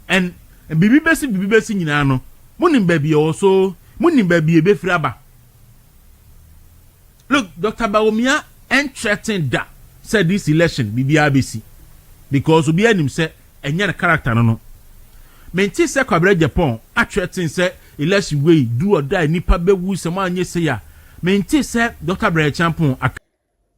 and bibi besi nyina no munim baby also munim baby ebefiri aba. Look, Dr. Bawumia threatened that said this election bibi abesi because obi anim say enya the character no. Menti say kwabere Japan threaten say election way do or die nipa bewu se ma anye say ya. Menti say Dr. Brer Champon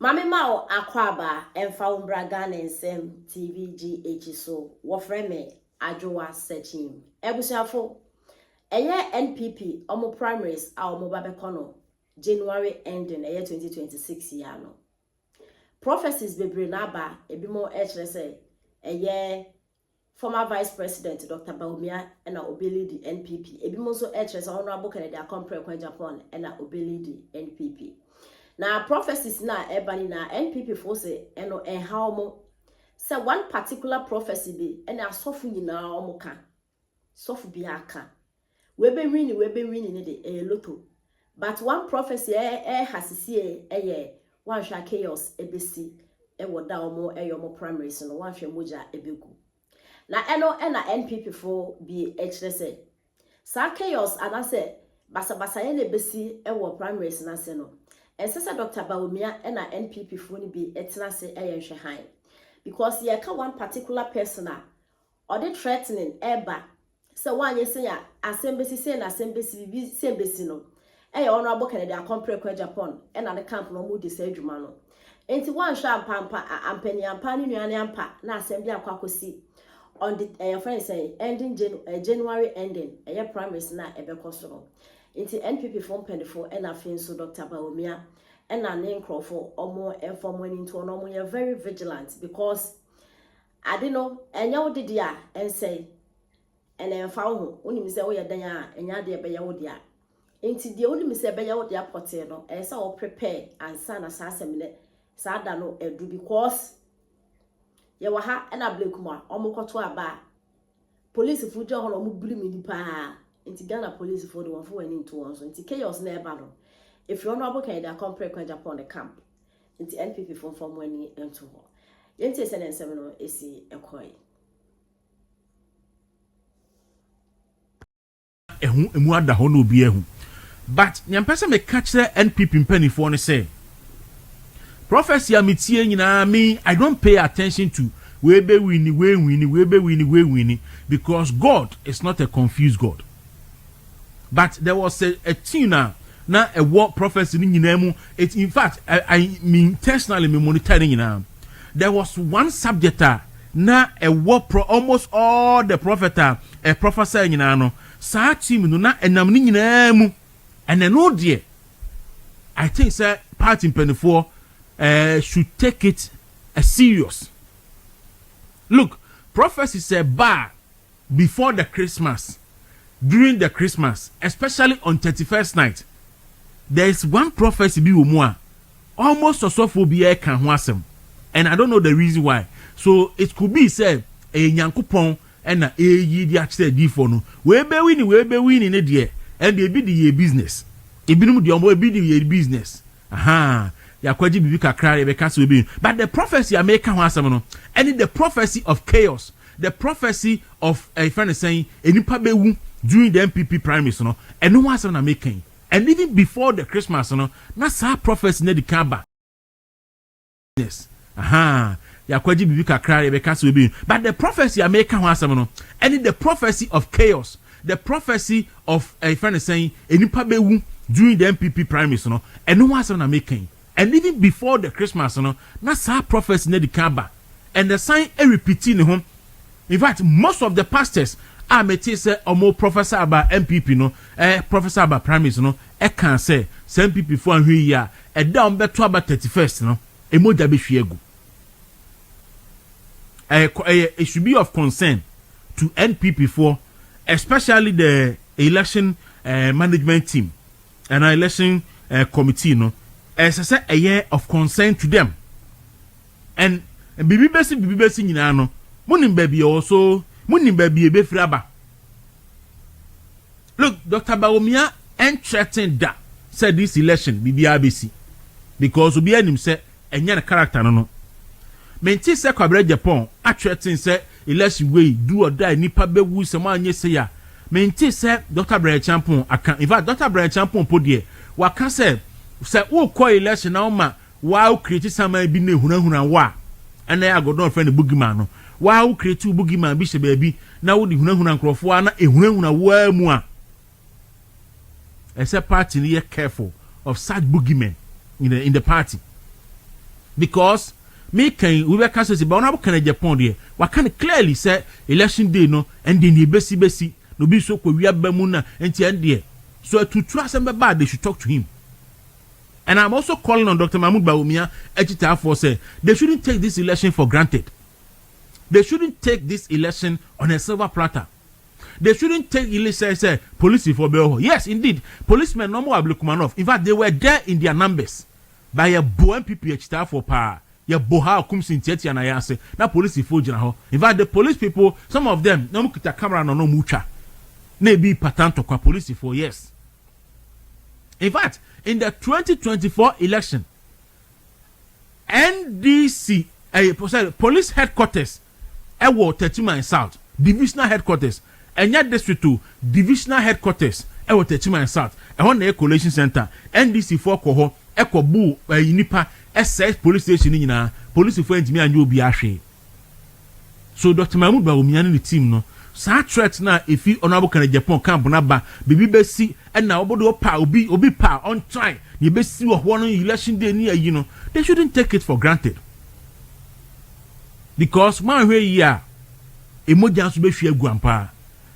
Mami Mao akwaba emfa umbraga nsem TVGH so wo frame adwowa searching ebusiafo eye NPP omo primaries a omo babekono January ending 2026 year no prophecies bebre na ba ebimo say eye former vice president Dr. Bawumia na obeli di NPP ebimo so say honorable Kennedy Akompre kwa Japan na obeli di NPP. Na prophecies na ebani na NPP force eno enha omo say one particular prophecy be ena asofu nyina omo ka sofu bi aka we be wini ne de loto but one prophecy hasisi ye one hwa chaos ebesi e woda omo omo primaries no one hwa moja ebegu na eno ena NPP for bi say sa chaos anase basa ye le besi e wo primaries na se no. And Sister Dr. Bawumia and NPP phone be etna say high because ye can one particular person or they threatening eba so one you say assembly say na assembly no honorable Kennedy Akompre kwa Japan and the camp no mu say dwuma no enti one sha pampa ampani ampani nuane ampa na assembly akwakosi on the friend say ending January ending primaries na ebekoso no. Into NPP form 24 and afin so Dr. Bawumia and a name Crawford or more inform when into an you're very vigilant because I don't know and you did ya and say and then found only Miss Oya Daya and Yadia Bayawodia. Into the only Miss Bayawodia Poteno and so prepare and son assassin Sadano and do because you were ha and a blue kuma almost to a bar. Police if you don't know me pa. Inti Ghana police for the one for went into one so inti chaos na eba no if you honorable Kennedy Akompre kwa Japan the camp inti NPP from when into ho yenti ese na nsem no esi ekoi emu ada ho no obi ehu but nyampese me catch the NPP mpanifo no say prophecy ametie nyina me I don't pay attention to we be winning because God is not a confused God. But there was a thing na a war prophecy in it in fact I mean intentionally me monitoring now. There was one subject na a war almost all the prophet a prophesy no sa team no na enam ni nyina mu and no dear I think sir part in 24 should take it as serious. Look, prophecy say bar before the Christmas. During the Christmas, especially on 31st night, there is one prophecy be umwa almost osophobia kan ho asem, and I don't know the reason why. So it could be said a nyankopon and a yi di achse di for no we be win ne de and they be the business. Ebinum de omo be the business. Aha, ya kwaji bibi kakra be ka so be. But the prophecy I make ho asem no, and the prophecy of chaos, the prophecy of a friend saying enipa bewu during the NPP primaries no and no one na making and even before the Christmas no na sa prophecy na di kaba yes aha ya kwaji bibi kakra ya be ka so be but the prophecy I make ho asem no and the prophecy of chaos, the prophecy of a friend saying enipa bewu during the NPP primaries no and no one na making and even before the Christmas no na sa prophecy na di kaba and the sign repeating home. In fact, most of the pastors are say omo professor about NPP no professor about primaries no can say NPP for anhwe ya e down beto about 31st no emoja be hwiegu it should be of concern to NPP for especially the election management team and election committee no as a year of concern to them and bibi besi nyina no munim baby also munim baby ebefiri aba. Look, Dr. Bawumia threatened that said this election bibi abesi because obi anim say enya na character no. Menti say kwabere Japan threaten say election way do or die nipa be wu se ma anye se ya mente se Dr. Brian Champon aka in fact Dr. Brian Champon po de wa ka se wo call election na ma wa create sama bi na hunahuna wa ana ya godon friend boogeyman no wa create boogeyman bi se ba bi na wo di hunahuna nkrofo na ehunahuna wa mu a ese party ni careful of such boogeymen in the party because me can we were cancel but na can Japan there we can clearly say election day no and then besi no be so ko wi aba mu na enti and there so to trust them bad they should talk to him. And I'm also calling on Dr. Mahmoud Bawumia Echita for say they shouldn't take this election for granted. They shouldn't take this election on a silver platter. They shouldn't take election say police for Beho. Yes, indeed, policemen no more Ablukumanov. In fact, they were there in their numbers by a bo NPP Echita for power. Ya boha kumsin tieti na yase na police for jina ho. In fact, the police people, some of them no mukita camera no mucha. Na be patanto kwa police for yes. In fact, in the 2024 election, NDC, police headquarters, Ewo Tetima South, divisional headquarters, Enya District 2, divisional headquarters, Ewo Tetima South, Ewo Na Collation Center, NDC 4 Koho, Eko Bu, Nipa, SS police station in police for Entimi and Yobi Ashe. So Dr. Mahmoud Bawumia and the team, no. Sa threat na if you honorable can Japan camp na ba bibi besi and na obodo pa obi pa on try ye besi wo one election day near you know they shouldn't take it for granted because man hwe yi a emoja so be hwe agu ampa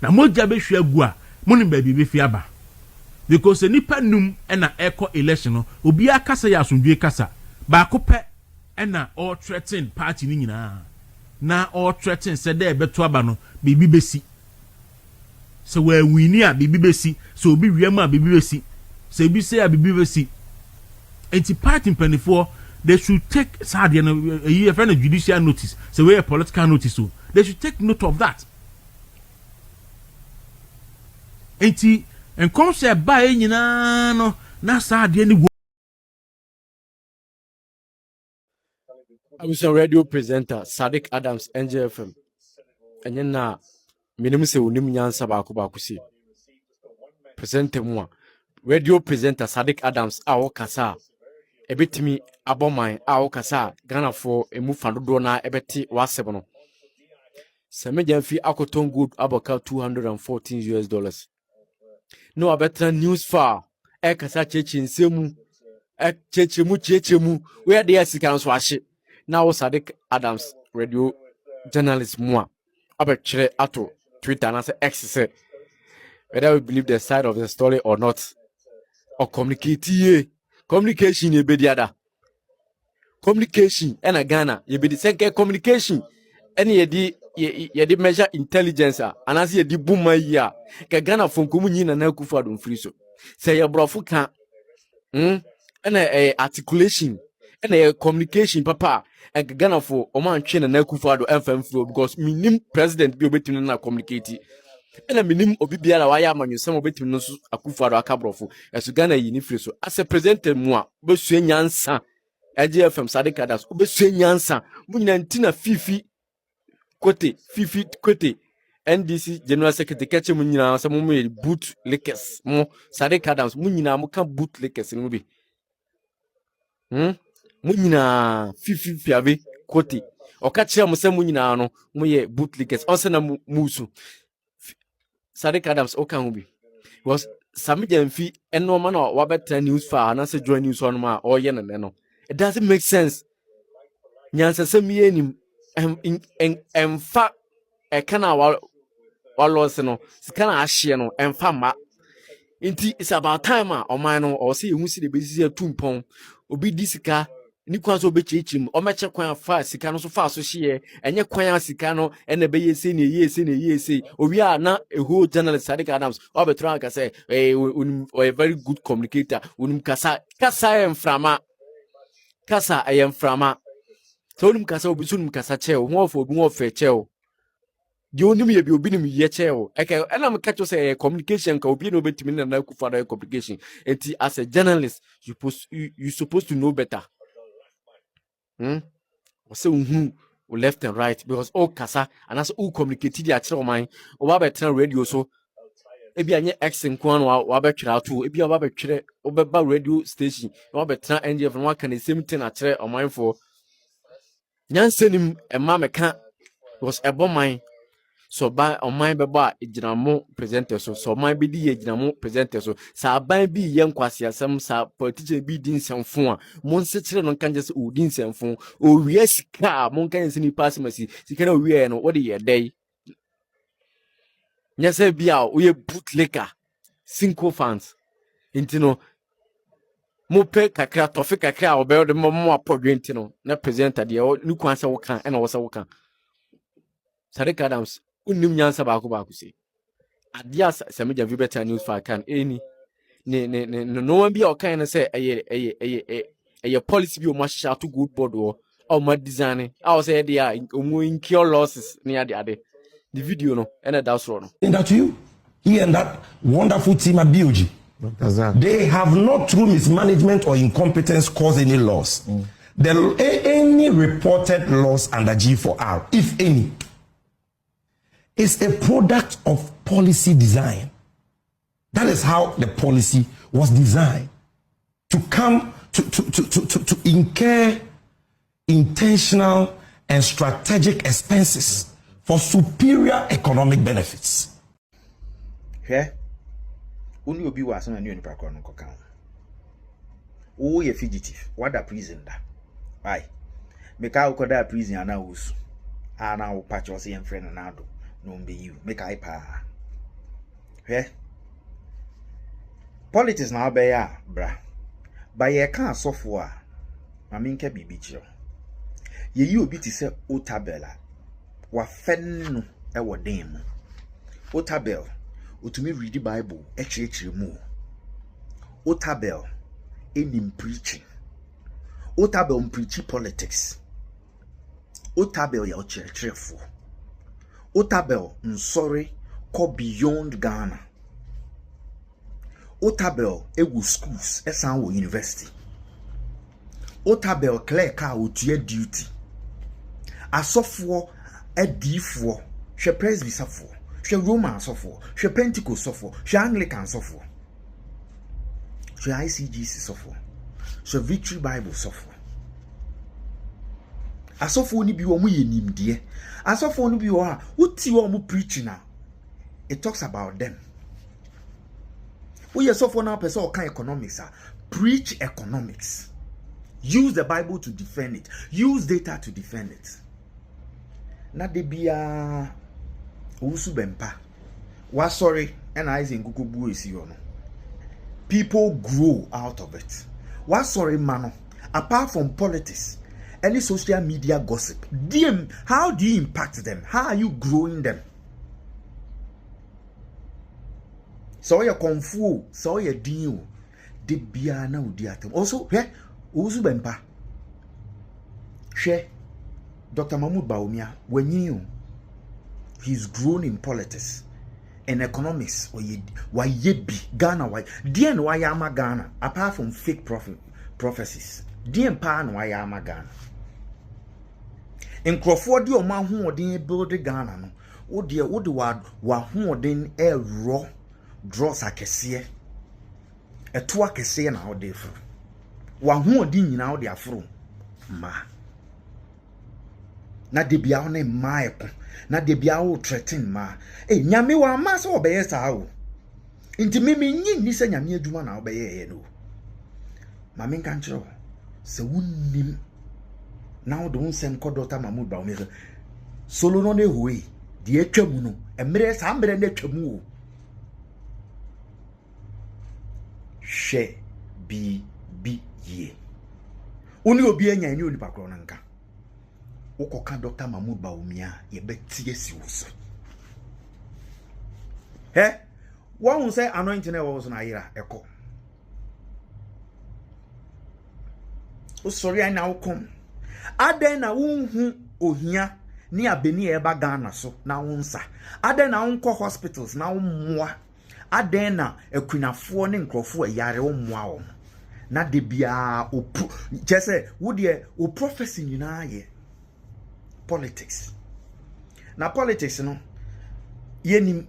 na moja be hwe agu a moni ba bibi fi aba because nipa num na eko election no obi akasa ya asundwe kasa ba ko pe na all threaten party ni nyina na all threaten said there beto aba no bibi besi so we wini a bibi besi so obi wiam a bibi besi so bi say a bibi besi enti party 24 they should take sad a year friend judicial notice so we a political notice so they should take note of that enti en come say ba nyina no na sad ni I was a radio presenter, Sadiq Adams, NJFM. And then now, minimum say unim nyansa bakusi. Presenter moi. Radio presenter Sadiq Adams, our kasa. Ebit me abomai, our kasa, Ghana for a move and dona ebeti wasebono. Semejan fee akoton good about $214. No, a better news far. Ekasa chechin semu. Chechemu, where the Asians wash it. Now Sadiq Adams, radio journalist moi. Abechere ato Twitter and say X say whether we believe the side of the story or not. Or communication ye be the other. Communication and a Ghana, ye be the second communication. Any ye di measure intelligence and as ye di boom my year. Ka Ghana from Kumunyin and Elkufa don't free so. Say your brofu can and a articulation and a communication papa and Ghana for Oman Chin and Elkufa FM flow because minim president be between na communicate. And a minim obibia why man you some between no Akufado Akabrofo as Ghana yini free so as a presenter moi be nyansa AGFM Sadiq Adams be nyansa munyantina fifi kote NDC General Secretary catch mu nyina some mu boot lickers mo Sadiq Adams mu nyina mu kan boot lickers no bi mu nyina fifi ave kote o ka kire mu se mu nyina no mu ye boot lickers on se na musu Sadiq Adams o kan bi was Samijan fi eno man wa better news fa na se join news on ma o ye no it doesn't make sense nyansa sem ye nim emfa e kana wa loss no sikana ahye no emfa ma inti it's about time o man no o se ehu si de be si atumpon obi disika ni kwan so obechichim o meche kwan fa sika no so fa so hye enye kwan sika no ene be yese ne yese owi a na a whole journalist Sadiq Adams o be try ka say a very good communicator unum kasa emframa kasa emframa so unum kasa obi sunum kasa cheo ho of obi ho fe cheo di onim ye bi obi nim ye cheo eke ena me catch say communication ka obi no betimi na Akufo-Addo communication enti as a journalist you supposed to know better. Wase unhu left and right because all kasa and as all communicated the actual mind or better radio so ebi anye X nkwan wa betwere ato ebi wa betwere obeba radio station wa betra NGF no kan the same thing akere omanfo nyansenim ema meka was eboman so ba oman beba ejinamo presenter so oman bi di ejinamo presenter so sa ban bi ye nkwase asem sa politician bi di nsemfo a mon sekere no kan jese o di nsemfo o wie sika mon kan se ni pass masi sika na wie no wo de ye dai nyase bia o ye bootlicker cinco fans intino mo pe kakra tofe kakra obe de mo apodwenti no na presenter de ni kwan se wo kan na wo se wo kan Sadiq Adams unim nyansa baako se adia Samija Vibeta news fa kan eni no one bi o kan na say eye policy bi o ma sha to good board o ma design I say there omo incur losses near the video no and that's wrong no in that to you he and that wonderful team at BOG they have not through mismanagement or incompetence caused any loss any reported loss under G4R if any is a product of policy design. That is how the policy was designed to come to incur intentional and strategic expenses for superior economic benefits. Here, only obi was on a new park on Cocan. Oh, a fugitive, what a prison da. Aye, make out coda prison and now patch was and friend and ado. No be you make I pa. He politics now be ya bra. By ye can software. I mean ke bibi chiro. Ye you obi ti se otabela. Wa fen no e wo den mu. Otabel otumi read the Bible e chire mu. Otabel enim preaching. Otabel preach politics. Otabel ya chire fo. Otabel sorry go beyond Ghana. Otabel egu schools esanwo university. Otabel clear car otua duty. Asofo edifo, she presbyterfo, she Roman sofo, she Pentecost sofo, she Anglican sofo. She ICGC sofo. She Victory Bible sofo. Asofo ni bi wo mu yenimde. Asofo ni bi wo ha, wuti wo mu preaching na. It talks about them. We asofo na person o kan economics preach economics. Use the Bible to defend it. Use data to defend it. Na de bia usu bempa. Wa sorry and I in gugubu esi yo no. People grow out of it. Wa sorry mano. Apart from politics, any social media gossip, DM, how do you impact them? How are you growing them? So you confu, so you deal. De bia na udi atem. Also, usu bempa. She Dr. Mahmoud Bawumia, when you he's grown in politics and economics why yebi Ghana why DN why ama Ghana apart from fake prophecies. DN pa no why ama Ghana. In Crawford di o ma hoodin build Ghana no. Wo de wa hoodin raw draws akese. Eto akese na wo de fro. Wa hoodin nyina wo de afro ma. Na de bia ho na ma eko. Na de bia wo threaten ma. Nyame wa ma so obeye saa wo. Nti mimi nyi ni se nyame adwuma na obeye ye no. Ma men kan kire wo. Se wunnim now don't send Dr. Mahmoud Bawumia. Solo no ne hoye. Di etwamu no. Emre sa mbre na etwamu o. She bi ye. Oni obi anya ni onipa kro nanka. Ukoka Dr. Mahmoud Bawumia ye betie si woso. One say anointing e wo so na yira eko. O sorry I now come. Aden na wonhu ohia ni abeni eba Ghana so na wonsa. Aden na wonko hospitals na wonmoa. Aden na akunafo ne nkrofo yare wonmoa wo. Na de bia jese wo de o prophecy nyina ye. politics. Na politics no yenim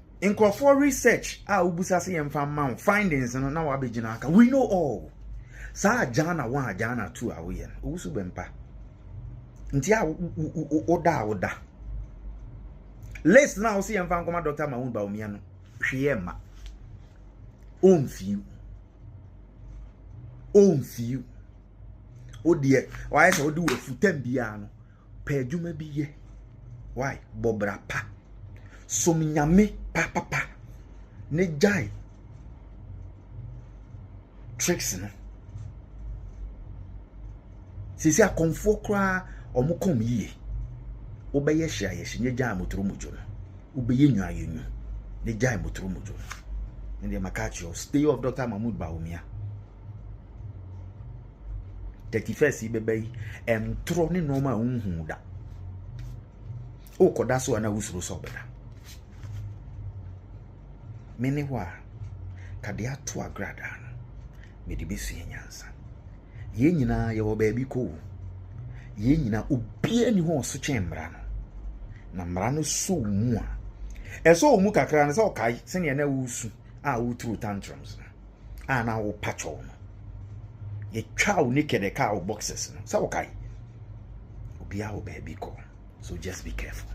for research ubusa se yemfa ma findings no na wabegina aka. We know all. Sa jana 1 jana 2 awe ubusu bempa. Nti oda. Let's now see yemfa nkoma Dr. Mahmoud Bawumia no. Hweyema. On few. Odie why say odi wefutam bia no pa adwuma bi ye why bobra pa so nyame pa ne jai tricks no sisi akonfo kra omokom yie obeye hia ye hye jai motoro mujo no obeye nwa yenyu ne jai motoro mujo no ne makacho stay of Dr. Mahmoud Bawumia 31st bebe tro ne normal unhu da o koda so na usuro so beda mene wa kade ato agrada me de besu nyansa ye nyina ye wo ba bi ko ye nyina obi ani ho so chembra no na mra no so mu a eso mu kakra no so kai se ne na wusu a wo true tantrums a na wo pacho no ye chow naked cow boxes no so okay obi a wo baby ko so just be careful.